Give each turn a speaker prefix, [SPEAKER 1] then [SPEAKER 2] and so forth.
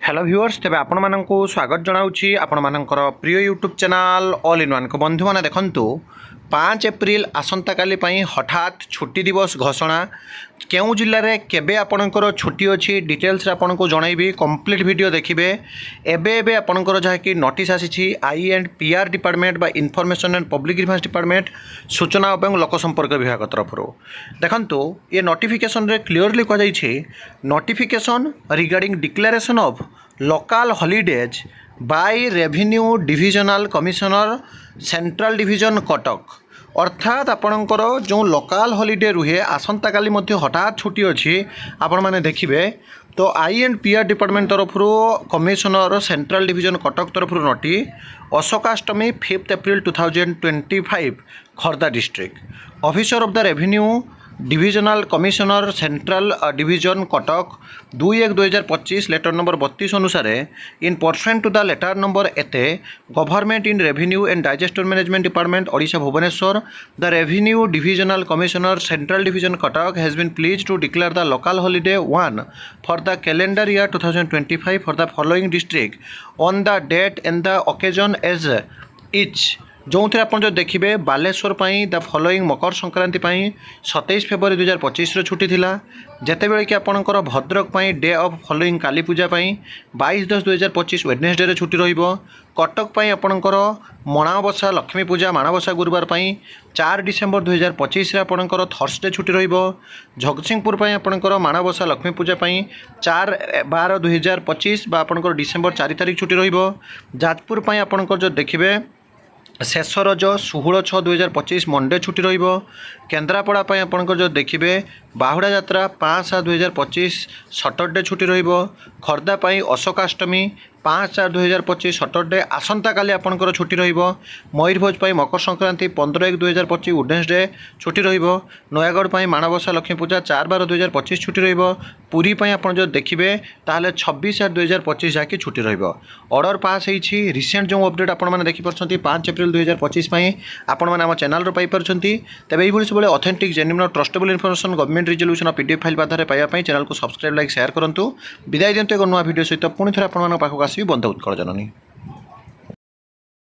[SPEAKER 1] Hello viewers तेज आपण मानक स्वागत जनाऊँगी आपण मानकर प्रिय YouTube channel all in one को बंधु मैंने देखंतु 5 एप्रिल आसंता काली पई हठात छुट्टी दिवस घोषणा केउ जिले में केबे आपणकर छुट्टी अच्छी डिटेल्स आपको जनइबी कंप्लीट वीडियो देखिए एबे आपणकर जहाँकि नोटिस आसी आई एंड पीआर डिपार्टमेंट बा information and public reference department सूचना और लोक संपर्क विभाग तरफ देखंतु ये नोटिफिकेशन रे क्लियरली कहुई notification regarding declaration of local holidays by revenue divisional commissioner central division Cuttack अर्थात आपणकर जो लोकल हॉलीडे रुहे आसंता काली मध्य हठात छुट्टी अच्छी आपण मैंने देखिए तो आई एंड पीआर डिपार्टमेंट तरफ कमिशनर सेंट्रल डिविजन कटक तरफ नोटी Ashokashtami 5 April 2025 Khordha district officer of the revenue divisional commissioner central division Cuttack 2/1/2025 letter number 32 अनुसार in pursuant to the letter number एते government in revenue and disaster management department Odisha Bhubaneswar the revenue divisional commissioner central division Cuttack has been pleased to declare the local holiday 1 for the calendar year 2025 for the following district on the date and the occasion as each जो थे आप देखिए Baleswar the following Makar Sankranti 27 February 2025 छुट्टी थिला जेतेबेले कि आपणकर Bhadrak day of following Kali Puja 22/10/2025 Wednesday छुट्टी रहिबो कटक आपणकर मणावसा लक्ष्मी पूजा माणवसा गुरुवार 4 डिसेम्बर 2025 आपणकर थर्सडे छुट्टी रहिबो जगतसिंहपुर आपणकर माणवसा लक्ष्मी पूजा 4/12/2025 बा आपणकर डिसेम्बर 4 तारिख छुट्टी रहिबो जाजपुर आपणकर जो देखिए शेष रज 16/6/2025 मंडे छुट्टी रहिबो केन्द्रापड़ा आपणकर जो देखिए बाहुड़ा यात्रा 5/7/2025 सटरडे छुट्टी रहिबो खर्दा अशोकाष्टमी 5/4/2025 सटरडे आसंता काली आपणकर छुट्टी रहिबो मयूरभंज मकर संक्रांति 15/1/2025 वेडनेसडे छुट्टी रहिबो नयागढ़ माणवसा लक्ष्मी पूजा 4/12/2025 छुट्टी रहिबो पुरी आपन जो देखिए ताहले 26/8/2025 जाकि छुट्टी रहिबो ऑर्डर पास होईछि रिसेंट जो अपडेट आपण माने देखि परछंती 5 एप्रिल 2025 आपण माने हम चैनल रो पाई परछंती तबे एई भली सबले authentic genuine trustable information government resolution PDF file आधार पाइबा चैनल को सब्सक्राइब लाइक शेयर करंतु विदाय दियंतु एक नुआ वीडियो सहित पुणी थे आपण पाखक आसी बंद उत्कल जननी।